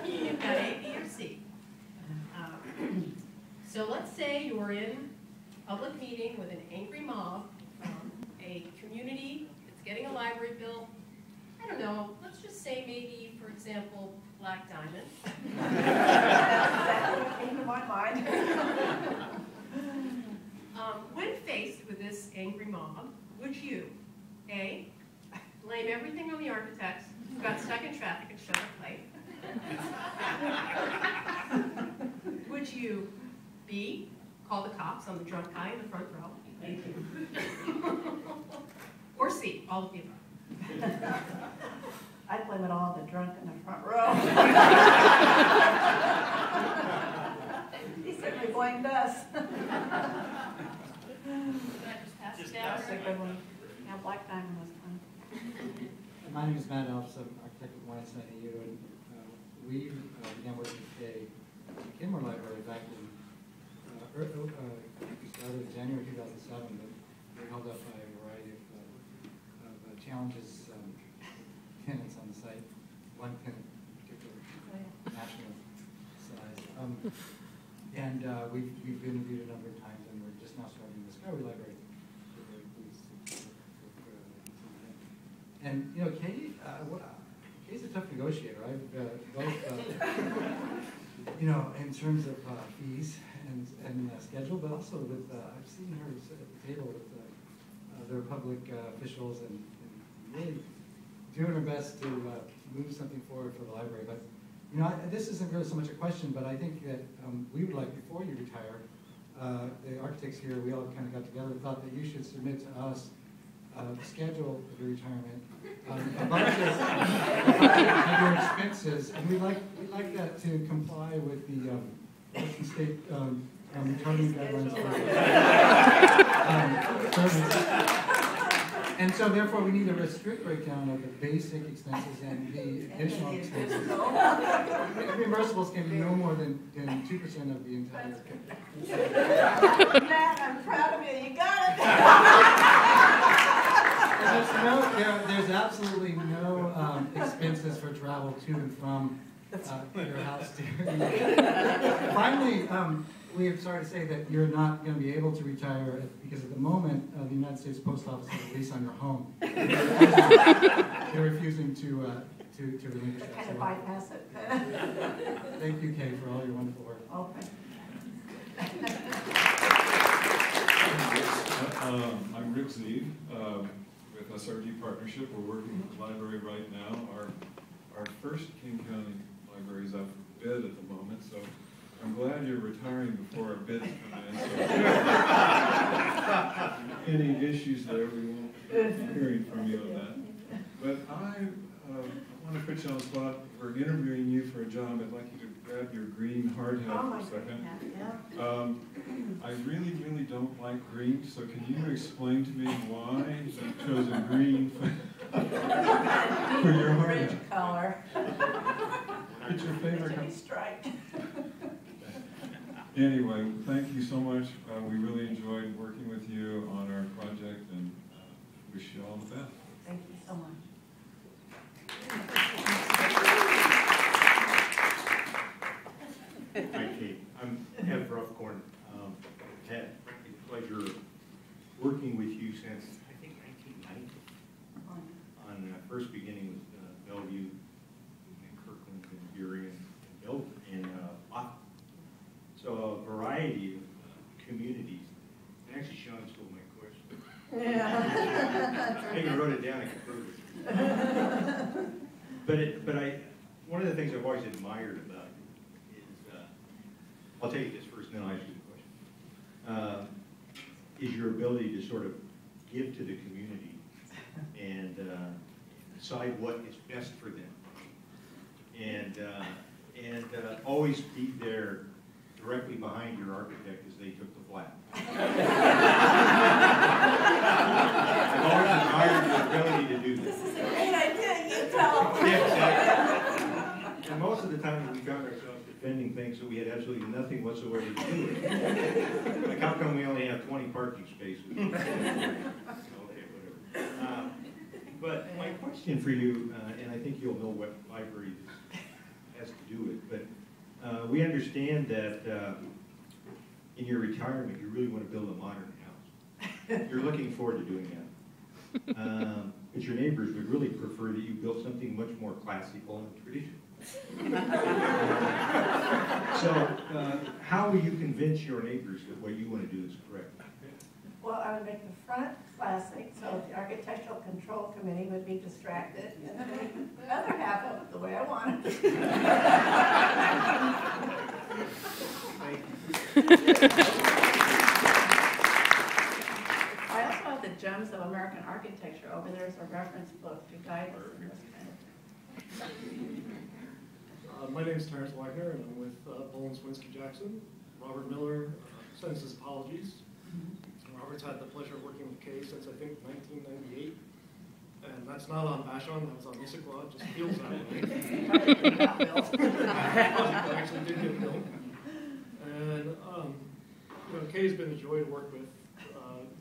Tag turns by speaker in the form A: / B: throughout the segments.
A: You've got A, B, or C. So let's say you're in a public meeting with an angry mob from a community that's getting a library built. I don't know, let's just say maybe, for example, Black Diamond.
B: That came to my mind.
A: When faced with this angry mob, would you, A, blame everything on the architects who got stuck in traffic and showed up late? Would you, B, call the cops on the drunk guy in the front row?
B: Thank you.
A: Or C, all of the above?
B: I blame it all on the drunk in the front row. He certainly blamed us.
A: Just
B: That's a good one. Yeah, Black Diamond was fun.
C: My name is Matt Elps. I'm architect at Weinstein AU, and we began working with Kay at the Kenmore Library back in started in January 2007, but we held up by a variety of challenges, tenants on the site, one tenant in particular, national size. And we've interviewed a number of times, and we're just now starting the Skyway Library. We're very pleased to and you know, Kay's a tough negotiator. I've both, you know, in terms of fees and schedule, but also with I've seen her sit at the table with their public officials and really doing her best to move something forward for the library. But you know, this isn't really so much a question, but I think that we would like, before you retire, the architects here, we all kind of got together and thought that you should submit to us the schedule of your retirement, a budget of your expenses, and we'd like that to comply with the Washington State retirement guidelines. And so therefore we need a strict breakdown of the basic expenses and the additional expenses. Reimbursables can be no more than 2% of the entire.
B: Matt, I'm proud of you. You got it.
C: There's absolutely no expenses for travel to and from your house. Finally, we are sorry to say that you're not going to be able to retire because at the moment the United States Post Office has a lease on your home. They're refusing to relinquish that.
B: Kind of bypass it.
C: Thank you, Kay, for all your wonderful work.
B: Okay.
D: I'm Rick Zeeb with SRD Partnership. We're working with the library right now. Our first King County library is out for bid at the moment, so I'm glad you're retiring before our bids come in. So any issues there, we won't be hearing from you on that. But I want to put you on the spot. We're interviewing you for a job. I'd like you to grab your green hard hat for a second. I really, really don't like green, so can you explain to me why you've chosen green for your hard hat?
B: Color.
D: It's your favorite color.
B: Striped.
D: Anyway, thank you so much. We really enjoyed working with you on our project and wish you all the best.
B: Thank you so much.
E: Hi, Kate. I'm Ed Ruffcorn. Had the pleasure working with you since, I think, 1990. On first beginning with Bellevue, and Kirkland, and Erie, and Lock. So a variety of communities. And actually, Sean stole my question.
B: Yeah.
E: I even wrote it down. I could prove it. But one of the things I've always admired about you is, I'll tell you this first, and then I'll ask you the question. Is your ability to sort of give to the community and decide what is best for them, and always be there directly behind your architect as they took the flat. I've always admired your ability to do this.
B: This is a great idea. You tell them.
E: Yeah, exactly. And most of the time we found ourselves defending things that we had absolutely nothing whatsoever to do with. Like, how come we only have 20 parking spaces? Okay, whatever. But my question for you, and I think you'll know what library we understand that in your retirement, you really want to build a modern house. You're looking forward to doing that. But your neighbors would really prefer that you built something much more classical and traditional. So, how will you convince your neighbors that what you want to do is correct?
B: Well, I would make the front classic, so the architectural control committee would be distracted, and then make the other half of it the way I want it. I also have the Gems of American Architecture over there as a reference book to guide us in this kind of thing.
F: My name is Terrence Wagner, and I'm with Bowen Swinsky Jackson. Robert Miller sends his apologies. Robert's had the pleasure of working with Kay since, I think, 1998. And that's not on Vashon, that was on Issaquah, it just feels that way. Actually did get built. And, you know, Kay's been a joy to work with,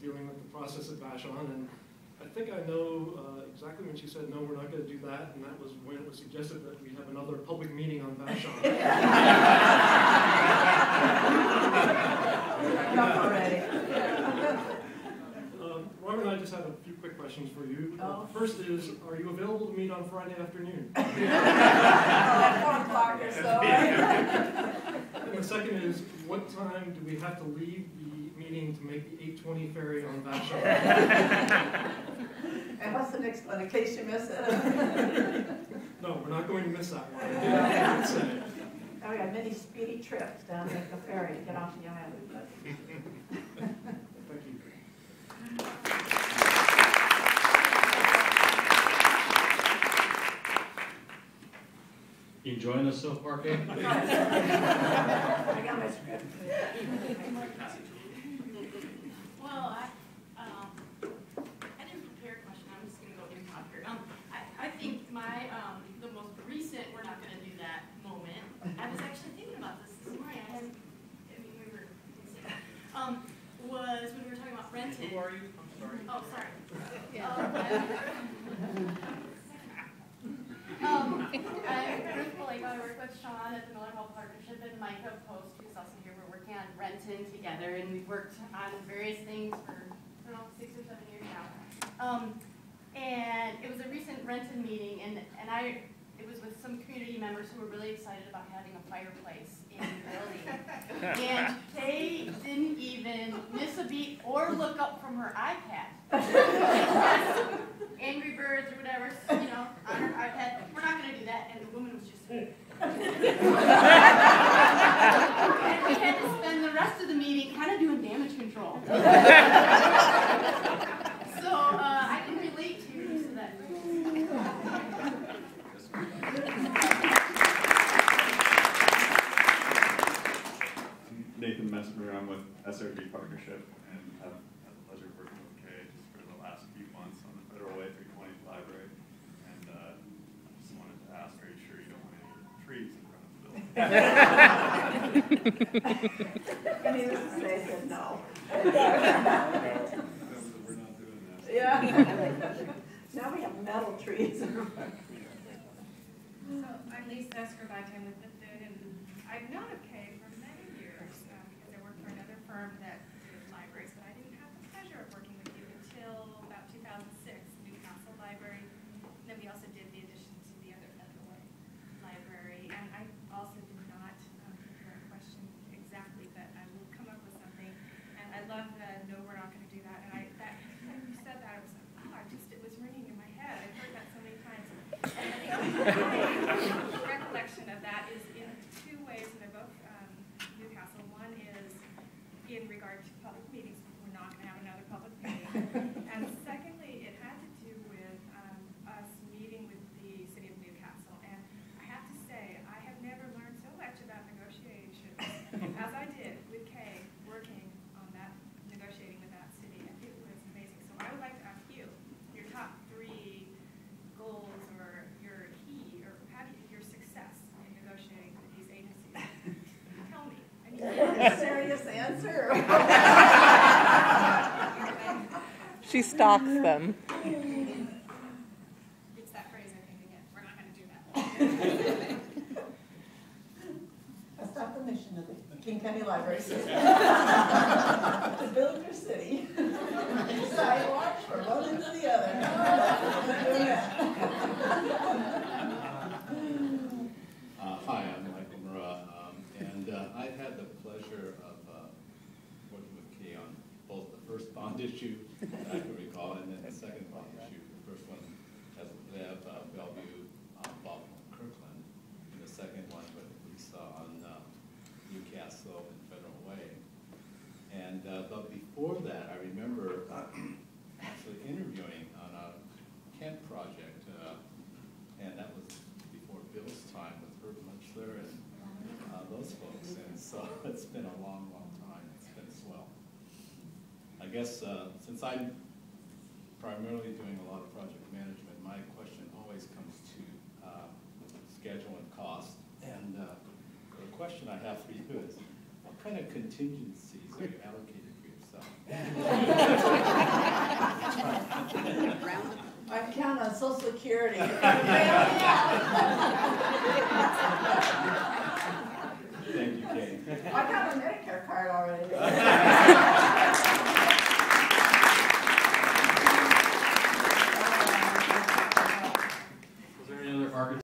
F: dealing with the process at Vashon. And I think I know exactly when she said, no, we're not going to do that. And that was when it was suggested that we have another public meeting on Vashon.
B: Enough already.
F: Robert and I just have a few quick questions for you. First is, are you available to meet on Friday afternoon?
B: At 4 o'clock or so.
F: And the second is, what time do we have to leave the meeting to make the 8:20 ferry on Vashon?
B: And what's the next one, in case you miss it?
F: No, we're not going to miss that one. I did say.
B: Oh, we got many speedy trips down the ferry to get off the island.
F: Thank you.
G: You enjoying this so far, Kate?
B: I got my script.
H: Well, I didn't prepare a question. I'm just going to go improv here. I think the most recent "we're not going to do that" moment. I was actually thinking about this morning. Was when we were talking about renting.
G: Who are you? I'm sorry.
H: Oh, sorry. I'm Ruth Malego. I work with Sean at the Miller Hall Partnership and Micah Post, who's also here. We're working on Renton together, and we've worked on various things for, I don't know, 6 or 7 years now. And it was a recent Renton meeting, and it was with some community members who were really excited about having a fireplace in the building. And Kay didn't even miss a beat or look up from her iPad. Angry Birds or whatever, you know, on her iPad. We're not going to do that. And the woman was just. And we had to spend the rest of the meeting kind of doing damage control. So I can relate to you to that.
I: Nathan Messenger, I'm with SRB Partnership, and have had the pleasure of working with Kay just for the last few months on the Federal Way 320 library. And I just wanted to ask, are you sure you don't want any trees in front of the building?
B: And needless to say, said no.
I: We're not doing that.
B: Yeah. Now we have metal trees.
J: So I'm Lisa Escorbate, I'm with the Food, and I've known of Kay for many years because I worked for another firm that did libraries, but I didn't have the pleasure of working with you until about 2006, Newcastle Library. And then we also did the addition to the other Federal Way Library. And I also did not prepare a question exactly, but I will come up with something. And I love the "no, we're not going to do that." And when you said that, I was like, oh, it was ringing in my head. I've heard that so many times. And the recollection of that is in 2 ways, and they're both Newcastle. One is in regard to public meetings. We're not going to have another public meeting. And secondly, it had to do with us meeting with the city of Newcastle. And I have to say, I have never learned so much about negotiations as I did with Kay working on that, negotiating with that city. And it was amazing. So I would like to ask you your top 3 goals or your key, or your success in negotiating with these agencies. Tell me. I mean,
B: Serious answer.
K: She stalks them.
J: it's that phrase I think again. We're not going to do that.
B: That's tough King County Library System. To build your city. Sidewalks for one into the other.
L: Hi, I'm Michael Murrah, and I've had the pleasure of working with Kay on both the first bond issue that I can recall, and then the second bond issue. The first one has Lev, Bellevue, Baltimore, Kirkland, and the second one with Lisa on Newcastle and Federal Way. And but before that, I remember actually interviewing on a Kent project, and that was before Bill's time with Herb Munchler and those folks, and so it's been a long, long time. It's been swell. I guess since I'm primarily doing a lot of project management, my question always comes to schedule and cost. And the question I have for you is, what kind of contingencies are you allocated for yourself?
B: I count on Social Security.